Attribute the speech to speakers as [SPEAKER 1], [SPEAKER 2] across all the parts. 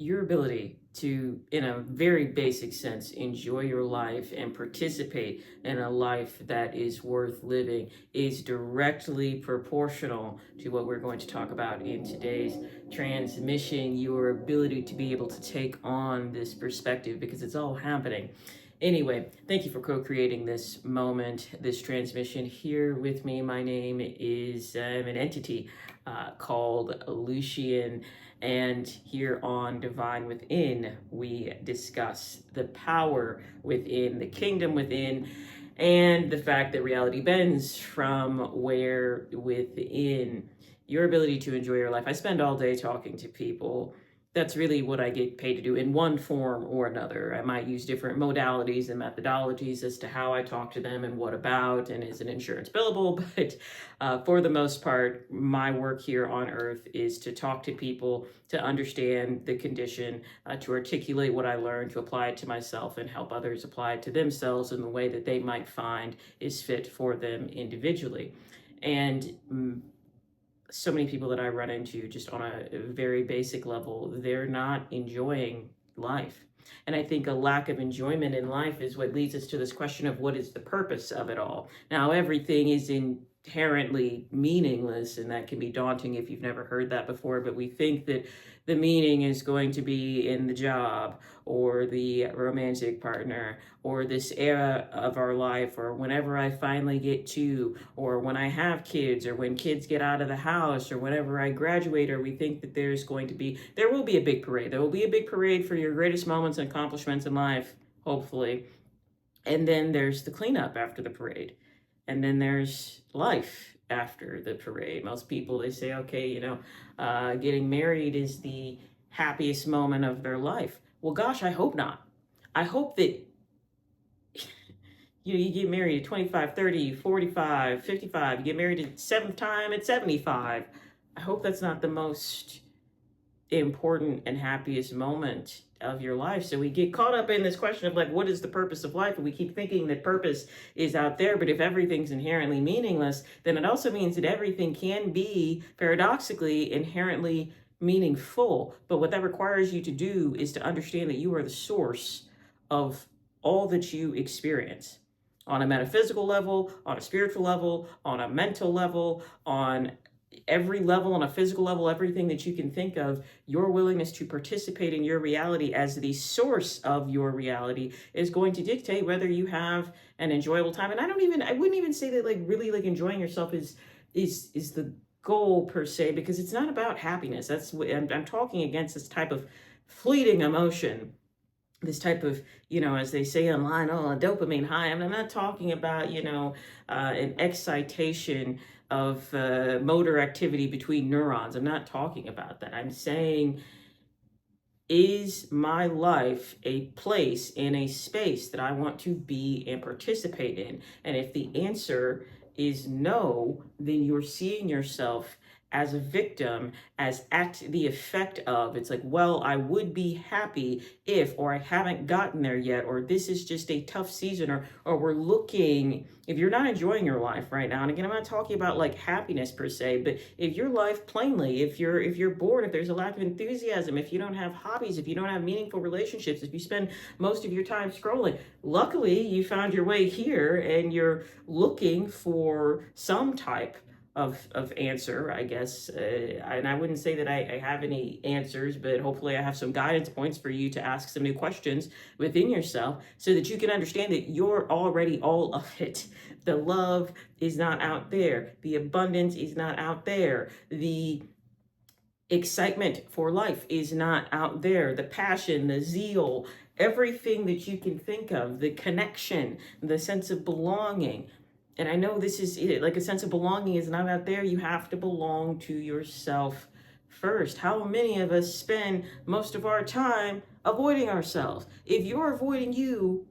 [SPEAKER 1] your ability to, in a very basic sense, enjoy your life and participate in a life that is worth living is directly proportional to what we're going to talk about in today's transmission. Your ability to be able to take on this perspective, because it's all happening. Anyway, thank you for co-creating this moment, this transmission here with me. My name is an entity called Lucian, and here on Divine Within, we discuss the power within, the kingdom within, and the fact that reality bends from where within. Your ability to enjoy your life. I spend all day talking to people. That's really what I get paid to do in one form or another. I might use different modalities and methodologies as to how I talk to them and what about, and is an insurance billable. But for the most part, my work here on earth is to talk to people, to understand the condition, to articulate what I learned, to apply it to myself, and help others apply it to themselves in the way that they might find is fit for them individually. And so many people that I run into, just on a very basic level, they're not enjoying life. And I think a lack of enjoyment in life is what leads us to this question of what is the purpose of it all. Now, everything is inherently meaningless, and that can be daunting if you've never heard that before, but we think that the meaning is going to be in the job or the romantic partner or this era of our life, or whenever I finally get to, or when I have kids, or when kids get out of the house, or whenever I graduate. Or we think that there will be a big parade. There will be a big parade for your greatest moments and accomplishments in life, hopefully. And then there's the cleanup after the parade. And then there's life after the parade. Most people, they say, okay, getting married is the happiest moment of their life. Well, gosh, I hope not. I hope that you get married at 25, 30, 45, 55, you get married a seventh time at 75. I hope that's not the most important and happiest moment of your life. So we get caught up in this question of like, what is the purpose of life? And we keep thinking that purpose is out there. But if everything's inherently meaningless, then it also means that everything can be paradoxically inherently meaningful. But what that requires you to do is to understand that you are the source of all that you experience, on a metaphysical level, on a spiritual level, on a mental level, on every level, on a physical level, everything that you can think of. Your willingness to participate in your reality as the source of your reality is going to dictate whether you have an enjoyable time. And I wouldn't even say that like really like enjoying yourself is the goal per se, because it's not about happiness. That's what I'm talking against, this type of fleeting emotion, this type of, as they say online, a dopamine high. I'm not talking about, an excitation of motor activity between neurons. I'm not talking about that. I'm saying, is my life a place in a space that I want to be and participate in? And if the answer is no, then you're seeing yourself as a victim, as at the effect of, it's like, well, I would be happy if, or I haven't gotten there yet, or this is just a tough season, or we're looking, if you're not enjoying your life right now, and again, I'm not talking about like happiness per se, but if your life plainly, if you're bored, if there's a lack of enthusiasm, if you don't have hobbies, if you don't have meaningful relationships, if you spend most of your time scrolling, luckily you found your way here and you're looking for some type of answer, I guess. And I wouldn't say that I have any answers, but hopefully I have some guidance points for you to ask some new questions within yourself so that you can understand that you're already all of it. The love is not out there. The abundance is not out there. The excitement for life is not out there. The passion, the zeal, everything that you can think of, the connection, the sense of belonging. And I know this is it, like a sense of belonging is not out there. You have to belong to yourself first. How many of us spend most of our time avoiding ourselves? If you're avoiding you,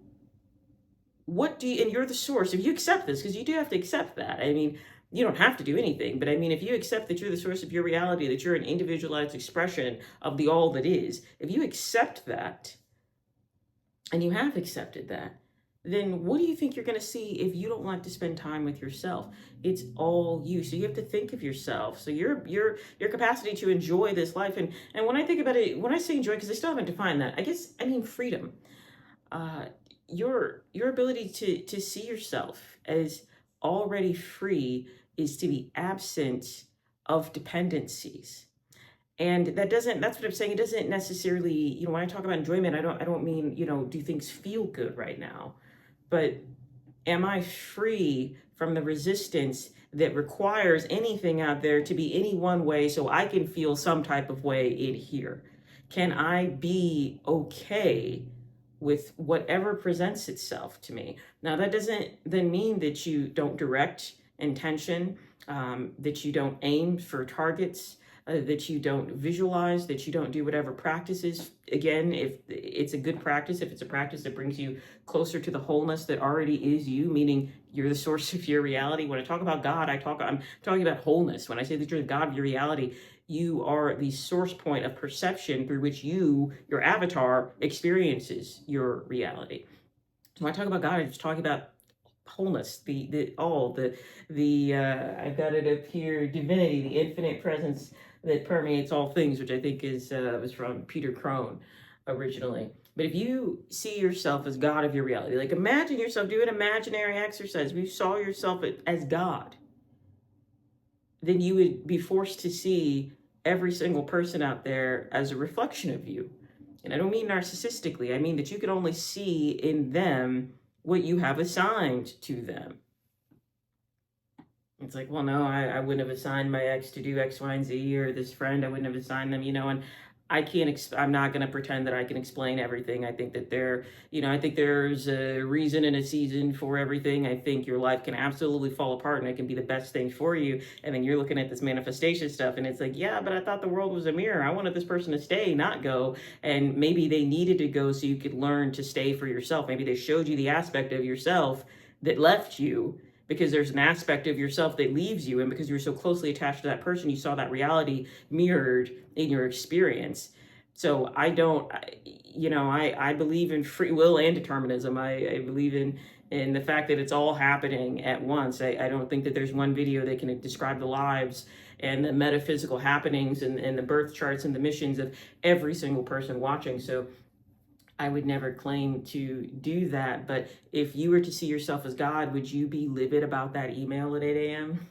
[SPEAKER 1] and you're the source, if you accept this, because you do have to accept that. I mean, you don't have to do anything, but I mean, if you accept that you're the source of your reality, that you're an individualized expression of the all that is, if you accept that, and you have accepted that, then what do you think you're going to see if you don't like to spend time with yourself? It's all you. So you have to think of yourself. So your capacity to enjoy this life. And when I think about it, when I say enjoy, because I still haven't defined that, I guess I mean freedom. Uh, your ability to see yourself as already free is to be absent of dependencies. And that's what I'm saying. It doesn't necessarily, when I talk about enjoyment, I don't mean, do things feel good right now? But am I free from the resistance that requires anything out there to be any one way so I can feel some type of way in here? Can I be okay with whatever presents itself to me? Now, that doesn't then mean that you don't direct intention, that you don't aim for targets, that you don't visualize, that you don't do whatever practices. Again, if it's a good practice, if it's a practice that brings you closer to the wholeness that already is you, meaning you're the source of your reality. When I talk about God, I'm talking about wholeness. When I say that you're the God of your reality, you are the source point of perception through which your avatar, experiences your reality. So when I talk about God, I'm just talking about wholeness, I've got it up here, divinity, the infinite presence that permeates all things, which I think was from Peter Crone originally. But if you see yourself as God of your reality, like imagine yourself, do an imaginary exercise. If you saw yourself as God, then you would be forced to see every single person out there as a reflection of you. And I don't mean narcissistically, I mean that you could only see in them what you have assigned to them. It's like, well, no, I wouldn't have assigned my ex to do X, Y, and Z, or this friend, I wouldn't have assigned them, and I'm not going to pretend that I can explain everything. I think that I think there's a reason and a season for everything. I think your life can absolutely fall apart and it can be the best thing for you. And then you're looking at this manifestation stuff and it's like, yeah, but I thought the world was a mirror. I wanted this person to stay, not go. And maybe they needed to go so you could learn to stay for yourself. Maybe they showed you the aspect of yourself that left you, because there's an aspect of yourself that leaves you, and because you're so closely attached to that person, you saw that reality mirrored in your experience. So I believe in free will and determinism. I believe in the fact that it's all happening at once. I don't think that there's one video that can describe the lives and the metaphysical happenings and the birth charts and the missions of every single person watching. So I would never claim to do that. But if you were to see yourself as God, would you be livid about that email at 8 a.m.?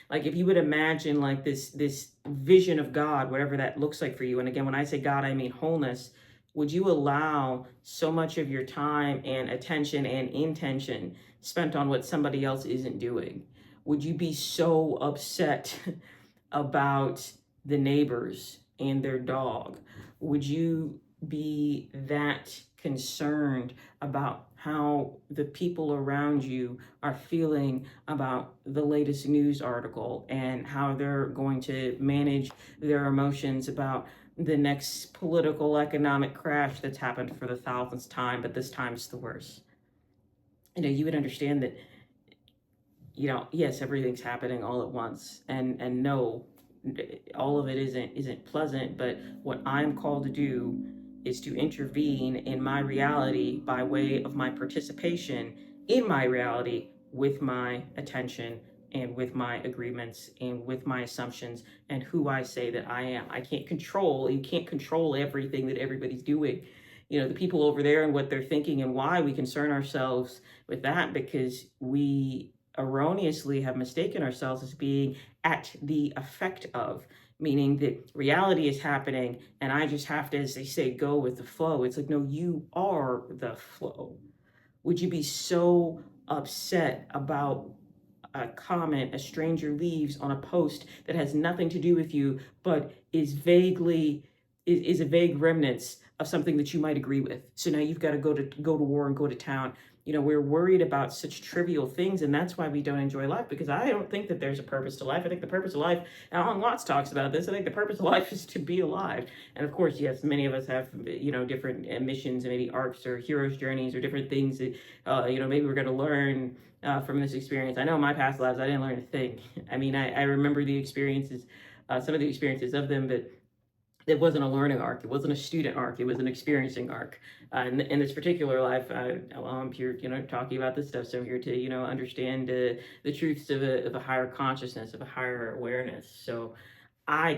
[SPEAKER 1] Like if you would imagine like this vision of God, whatever that looks like for you. And again, when I say God, I mean wholeness. Would you allow so much of your time and attention and intention spent on what somebody else isn't doing? Would you be so upset about the neighbors and their dog? Would you be that concerned about how the people around you are feeling about the latest news article and how they're going to manage their emotions about the next political economic crash that's happened for the 1000th time, but this time it's the worst? You would understand that, yes, everything's happening all at once, and no, all of it isn't pleasant, but what I'm called to do is to intervene in my reality by way of my participation in my reality with my attention and with my agreements and with my assumptions and who I say that I am. You can't control everything that everybody's doing. The people over there and what they're thinking and why. We concern ourselves with that because we erroneously have mistaken ourselves as being at the effect of, meaning that reality is happening and I just have to, as they say, go with the flow. It's like, no, you are the flow. Would you be so upset about a comment a stranger leaves on a post that has nothing to do with you, but is a vague remnants of something that you might agree with? So now you've got to go to war and go to town. We're worried about such trivial things, and that's why we don't enjoy life, because I don't think that there's a purpose to life. I think the purpose of life, and Alan Watts talks about this, I think the purpose of life is to be alive. And of course, yes, many of us have, different missions and maybe arcs or hero's journeys or different things that, maybe we're going to learn from this experience. I know in my past lives, I didn't learn a thing. I mean, I remember the experiences, some of the experiences of them, but It wasn't a learning arc. It wasn't a student arc. It was an experiencing arc. In this particular life, I'm here, talking about this stuff. So I'm here to, understand the truths of a higher consciousness, of a higher awareness. So I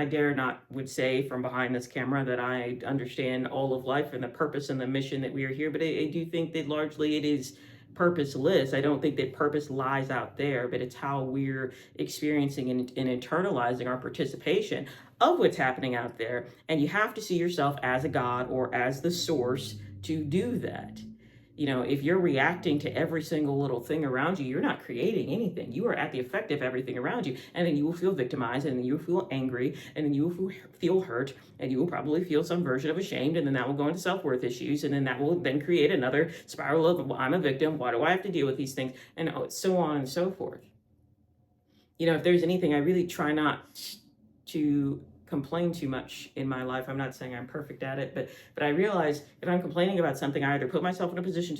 [SPEAKER 1] dare not would say from behind this camera that I understand all of life and the purpose and the mission that we are here. But I do think that largely it is purposeless. I don't think that purpose lies out there, but it's how we're experiencing and internalizing our participation of what's happening out there. And you have to see yourself as a God or as the source to do that. If you're reacting to every single little thing around you, you're not creating anything. You are at the effect of everything around you. And then you will feel victimized, and then you will feel angry, and then you will feel hurt, and you will probably feel some version of ashamed, and then that will go into self-worth issues, and then that will then create another spiral of, well, I'm a victim, why do I have to deal with these things? And so on and so forth. If there's anything, I really try not to complain too much in my life. I'm not saying I'm perfect at it, but I realize if I'm complaining about something, I either put myself in a position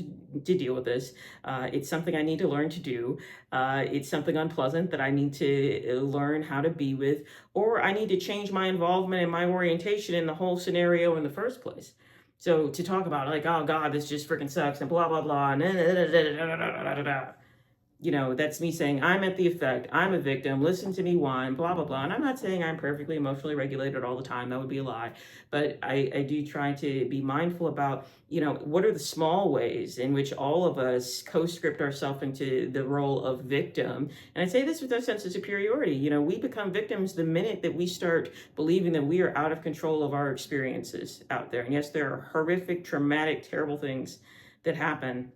[SPEAKER 1] to deal with this. It's something I need to learn to do. It's something unpleasant that I need to learn how to be with, or I need to change my involvement and my orientation in the whole scenario in the first place. So to talk about like, oh God, this just freaking sucks and blah, blah, blah, and that's me saying I'm at the effect, I'm a victim, listen to me whine, blah, blah, blah. And I'm not saying I'm perfectly emotionally regulated all the time. That would be a lie. But I do try to be mindful about, what are the small ways in which all of us co-script ourselves into the role of victim. And I say this with no sense of superiority. We become victims the minute that we start believing that we are out of control of our experiences out there. And yes, there are horrific, traumatic, terrible things that happen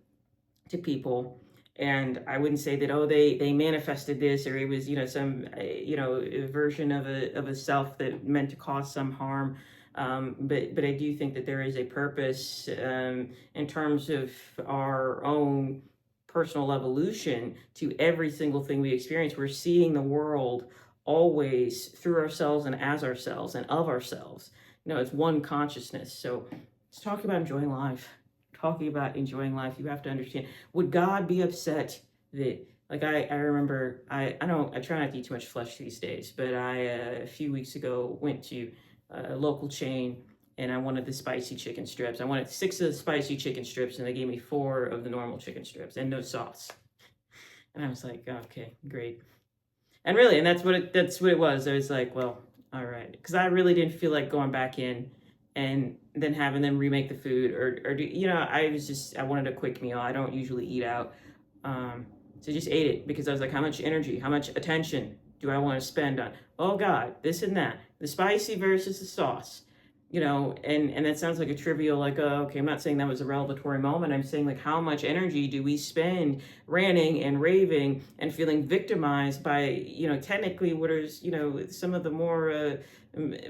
[SPEAKER 1] to people. And I wouldn't say that, they manifested this, or it was, some, a version of a self that meant to cause some harm. But I do think that there is a purpose in terms of our own personal evolution to every single thing we experience. We're seeing the world always through ourselves and as ourselves and of ourselves. It's one consciousness. So let's talk about enjoying life. Talking about enjoying life, you have to understand, would God be upset that, like, I remember, I try not to eat too much flesh these days, but I a few weeks ago went to a local chain and I wanted the spicy chicken strips. I wanted 6 of the spicy chicken strips and they gave me 4 of the normal chicken strips and no sauce. And I was like, okay, great. And really, and that's what it was. I was like, well, all right, because I really didn't feel like going back in and then having them remake the food or do, I wanted a quick meal. I don't usually eat out. So just ate it because I was like, how much energy, how much attention do I want to spend on, oh God, this and that, the spicy versus the sauce, and that sounds like a trivial, like, okay, I'm not saying that was a revelatory moment. I'm saying like, how much energy do we spend ranting and raving and feeling victimized by, technically what is, some of the more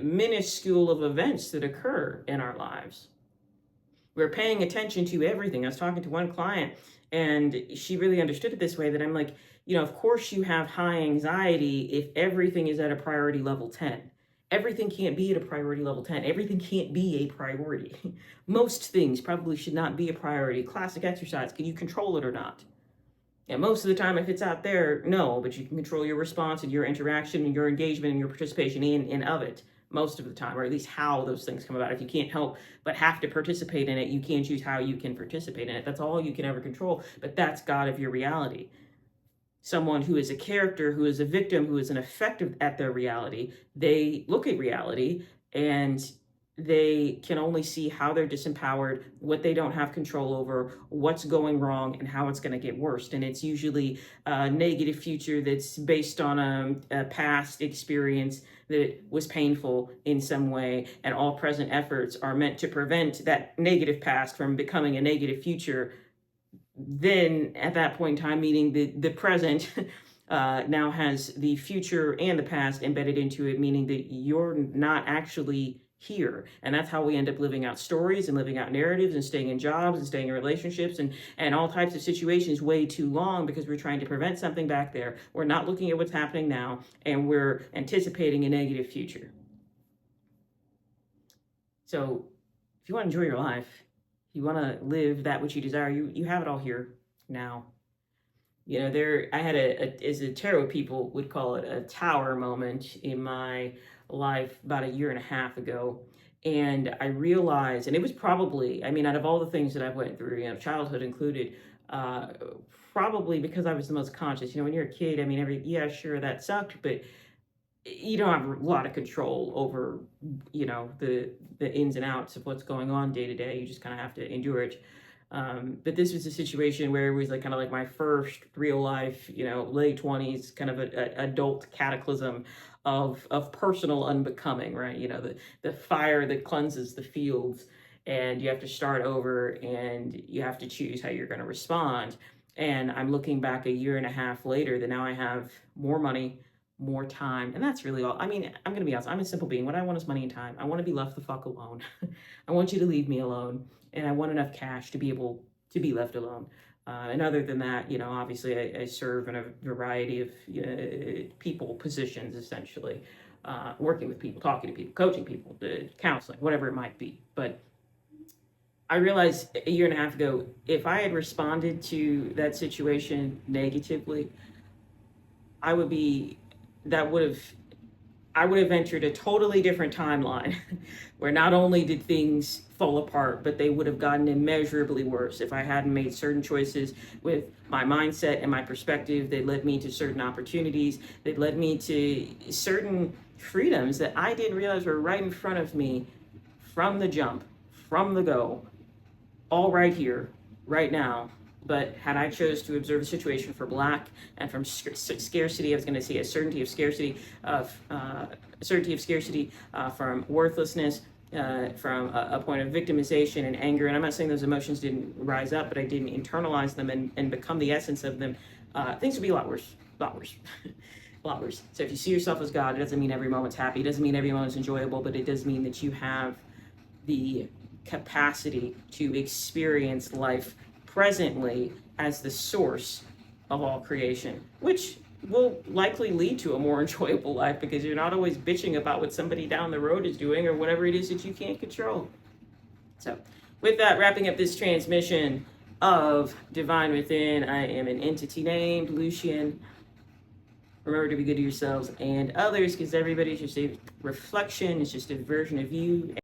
[SPEAKER 1] minuscule of events that occur in our lives. We're paying attention to everything. I was talking to one client and she really understood it this way, that I'm like, of course you have high anxiety if everything is at a priority level 10. Everything can't be at a priority level 10. Everything can't be a priority. Most things probably should not be a priority. Classic exercise, can you control it or not? And most of the time, if it's out there, no, but you can control your response and your interaction and your engagement and your participation in of it most of the time, or at least how those things come about. If you can't help but have to participate in it, you can't choose how you can participate in it. That's all you can ever control, but that's God of your reality. Someone who is a character, who is a victim, who is an effect at their reality, they look at reality and they can only see how they're disempowered, what they don't have control over, what's going wrong, and how it's going to get worse. And it's usually a negative future that's based on a past experience that was painful in some way, and all present efforts are meant to prevent that negative past from becoming a negative future. Then at that point in time, meaning the present now has the future and the past embedded into it, meaning that you're not actually here. And that's how we end up living out stories and living out narratives and staying in jobs and staying in relationships and all types of situations way too long, because we're trying to prevent something back there. We're not looking at what's happening now, and we're anticipating a negative future. So if you want to enjoy your life, you want to live that which you desire, you have it all here now. I had as a tarot people would call it, a tower moment in my life about a year and a half ago. And I realized, and it was probably, I mean, out of all the things that I've went through, you know, childhood included, uh, probably because I was the most conscious. You know, when you're a kid, I mean, yeah, sure, that sucked, but you don't have a lot of control over, you know, the ins and outs of what's going on day to day. You just kind of have to endure it. But this was a situation where it was like kind of like my first real life, you know, late 20s, kind of a adult cataclysm of personal unbecoming, right? You know, the fire that cleanses the fields, and you have to start over, and you have to choose how you're going to respond. And I'm looking back a year and a half later that now I have more money, more time, and that's really all. I mean, I'm gonna be honest, I'm a simple being. What I want is money and time. I want to be left the fuck alone. I want you to leave me alone, and I want enough cash to be able to be left alone. And other than that, you know, obviously I serve in a variety of people positions, essentially, working with people, talking to people, coaching people, counseling, whatever it might be. But I realized a year and a half ago, if I had responded to that situation negatively, I would be, that would have, I would have entered a totally different timeline where not only did things fall apart, but they would have gotten immeasurably worse if I hadn't made certain choices with my mindset and my perspective. They led me to certain opportunities. They led me to certain freedoms that I didn't realize were right in front of me from the jump, from the go, all right here, right now. But had I chose to observe the situation for Black and from scarcity, I was going to say a certainty of scarcity, from worthlessness, from a point of victimization and anger. And I'm not saying those emotions didn't rise up, but I didn't internalize them and become the essence of them. Things would be a lot worse, a lot worse. A lot worse. So if you see yourself as God, it doesn't mean every moment's happy. It doesn't mean every moment's enjoyable, but it does mean that you have the capacity to experience life presently as the source of all creation, which will likely lead to a more enjoyable life because you're not always bitching about what somebody down the road is doing or whatever it is that you can't control. So with that, wrapping up this transmission of Divine Within, I am an entity named Lucian. Remember to be good to yourselves and others, because everybody's just a reflection. It's just a version of you.